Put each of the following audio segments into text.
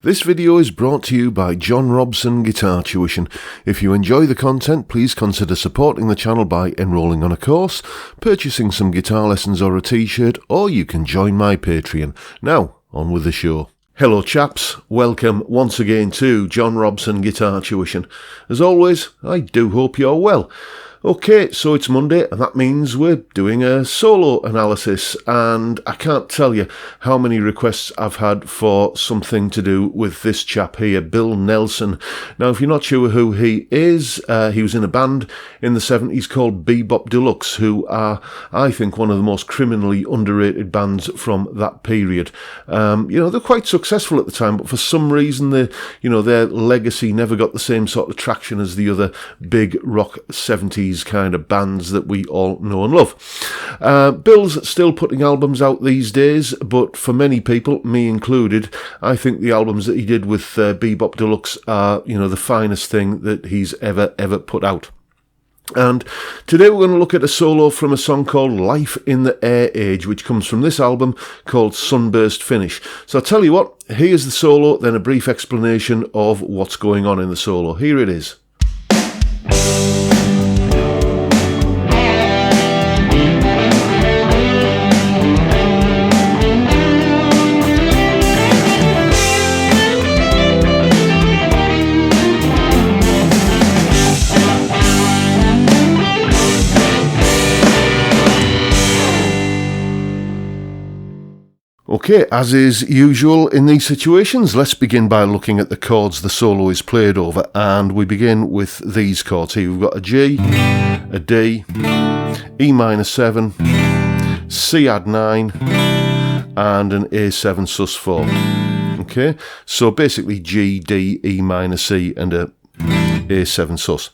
This video is brought to you by John Robson Guitar Tuition. If you enjoy the content, please consider supporting the channel by enrolling on a course, purchasing some guitar lessons or a t-shirt, or you can join my Patreon. Now, on with the show. Hello chaps, welcome once again to John Robson Guitar Tuition. As always, I do hope you're well. Okay, so it's Monday and that means we're doing a solo analysis, and I can't tell you how many requests I've had for something to do with this chap here, Bill Nelson. Now, if you're not sure who he is, he was in a band in the 70s called Deluxe, who are, I think, one of the most criminally underrated bands from that period. They're quite successful at the time, but for some reason, their legacy never got the same sort of traction as the other big rock 70s kind of bands that we all know and love. Bill's still putting albums out these days, but for many people, me included, I think the albums that he did with Bebop Deluxe are, the finest thing that he's ever put out. And today we're going to look at a solo from a song called Life in the Air Age, which comes from this album called Sunburst Finish. So I'll tell you what, here's the solo, then a brief explanation of what's going on in the solo. Here it is. Okay, as is usual in these situations, let's begin by looking at the chords the solo is played over, and we begin with these chords here. We've got a G, a D, E minor 7, C add 9, and an A7 sus 4. Okay, so basically G, D, E minor C, and a A7 sus.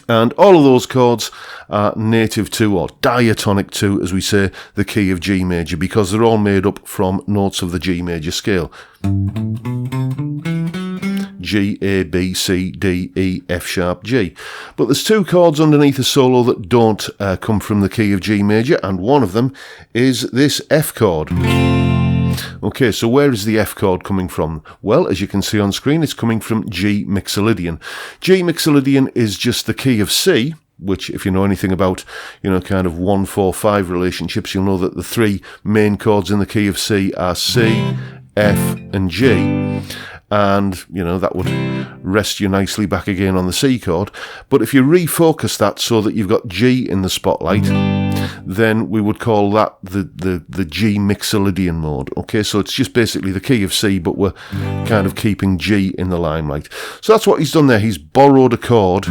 And all of those chords are native to, or diatonic to, as we say, the key of G major, because they're all made up from notes of the G major scale. G, A, B, C, D, E, F sharp, G. But there's two chords underneath the solo that don't come from the key of G major, and one of them is this F chord. Okay, so where is the F chord coming from? Well, as you can see on screen, it's coming from G mixolydian. G mixolydian is just the key of C, which, if you know anything about, kind of 1-4-5 relationships, you'll know that the three main chords in the key of C are C, F, and G. And, that would rest you nicely back again on the C chord. But if you refocus that so that you've got G in the spotlight, then we would call that the G mixolydian mode. Okay, so it's just basically the key of C, but we're kind of keeping G in the limelight. So that's what he's done there. He's borrowed a chord,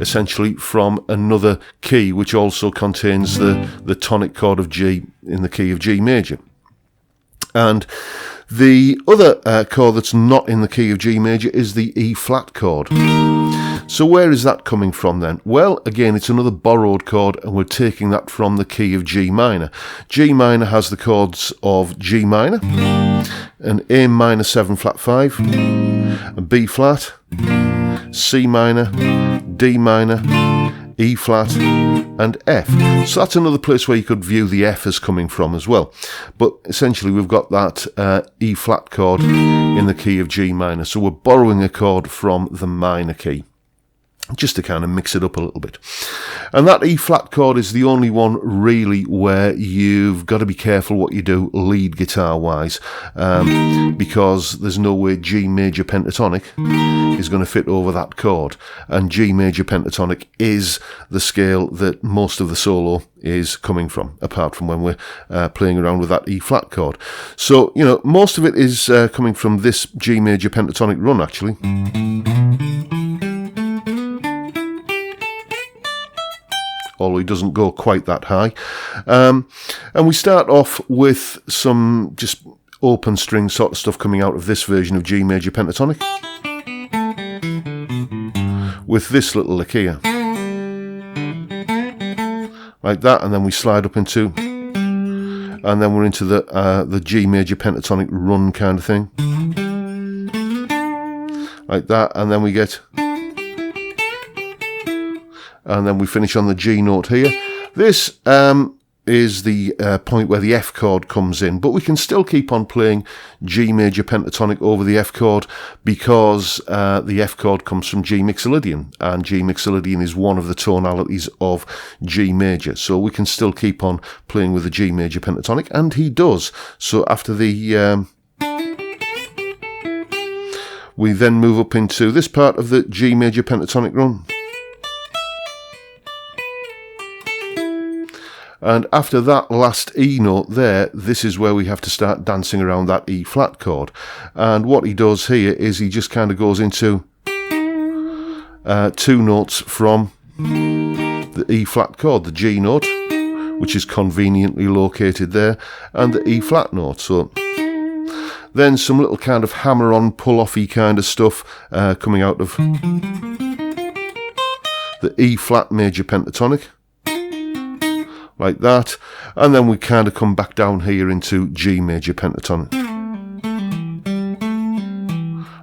essentially, from another key, which also contains the tonic chord of G in the key of G major. And the other chord that's not in the key of G major is the E flat chord. So where is that coming from then? Well, again, it's another borrowed chord, and we're taking that from the key of G minor. G minor has the chords of G minor, an A minor 7 flat 5, a B flat, C minor, D minor, E flat, and F. So that's another place where you could view the F as coming from as well. But essentially we've got that E flat chord in the key of G minor. So we're borrowing a chord from the minor key, just to kind of mix it up a little bit. And that E flat chord is the only one really where you've got to be careful what you do lead guitar wise, because there's no way G major pentatonic is going to fit over that chord, and G major pentatonic is the scale that most of the solo is coming from, apart from when we're playing around with that E flat chord. So most of it is coming from this G major pentatonic run, actually. Although he doesn't go quite that high. And we start off with some just open string sort of stuff coming out of this version of G major pentatonic, with this little lick here, like that, and then we slide up into, and then we're into the G major pentatonic run kind of thing, like that, and then we get, and then we finish on the G note here. This is the point where the F chord comes in, but we can still keep on playing G major pentatonic over the F chord because the F chord comes from G mixolydian, and G mixolydian is one of the tonalities of G major, so we can still keep on playing with the G major pentatonic, and he does. So after the we then move up into this part of the G major pentatonic run. And after that last E note there, this is where we have to start dancing around that E flat chord. And what he does here is he just kind of goes into two notes from the E flat chord, the G note, which is conveniently located there, and the E flat note. So then some little kind of hammer-on, pull-offy kind of stuff coming out of the E flat major pentatonic. Like that, and then we kind of come back down here into G major pentatonic,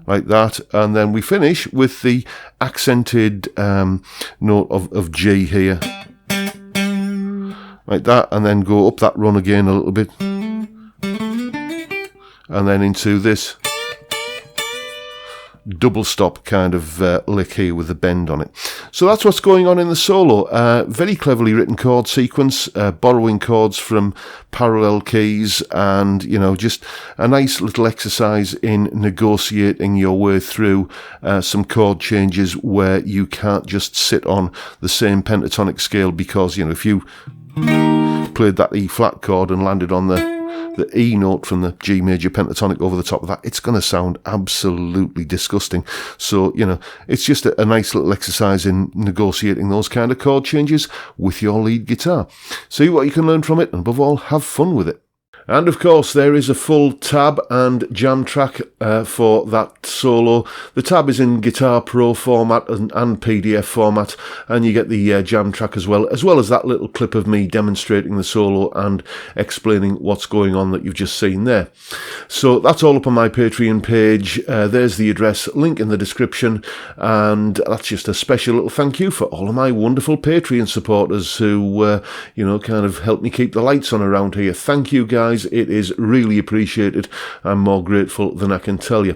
like that, and then we finish with the accented note of G here, like that, and then go up that run again a little bit, and then into this double stop kind of lick here with the bend on it. So that's what's going on in the solo. Very cleverly written chord sequence, borrowing chords from parallel keys, and you know, just a nice little exercise in negotiating your way through some chord changes where you can't just sit on the same pentatonic scale, because you know, if you played that E flat chord and landed on the E note from the G major pentatonic over the top of that, it's going to sound absolutely disgusting. So, you know, it's just a nice little exercise in negotiating those kind of chord changes with your lead guitar. See what you can learn from it, and above all, have fun with it. And of course, there is a full tab and jam track for that solo. The tab is in Guitar Pro format and PDF format, and you get the jam track as well as that little clip of me demonstrating the solo and explaining what's going on that you've just seen there. So that's all up on my Patreon page. There's the address, link in the description, and that's just a special little thank you for all of my wonderful Patreon supporters who, you know, kind of help me keep the lights on around here. Thank you, guys. It is really appreciated. I'm more grateful than I can tell you.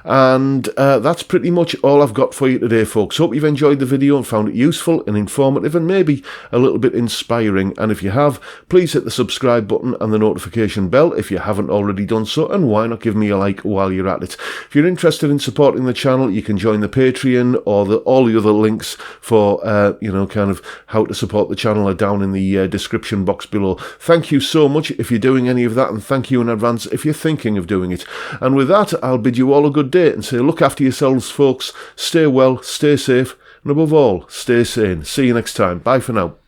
And that's pretty much all I've got for you today, folks. Hope you've enjoyed the video and found it useful and informative and maybe a little bit inspiring. And if you have, please hit the subscribe button and the notification bell if you haven't already done so, and why not give me a like while you're at it. If you're interested in supporting the channel, you can join the Patreon, or all the other links for you know, kind of how to support the channel are down in the description box below. Thank you so much if you're doing any of that, and thank you in advance if you're thinking of doing it. And with that, I'll bid you all a good day and say look after yourselves, folks. Stay well, stay safe, and above all, stay sane. See you next time. Bye for now.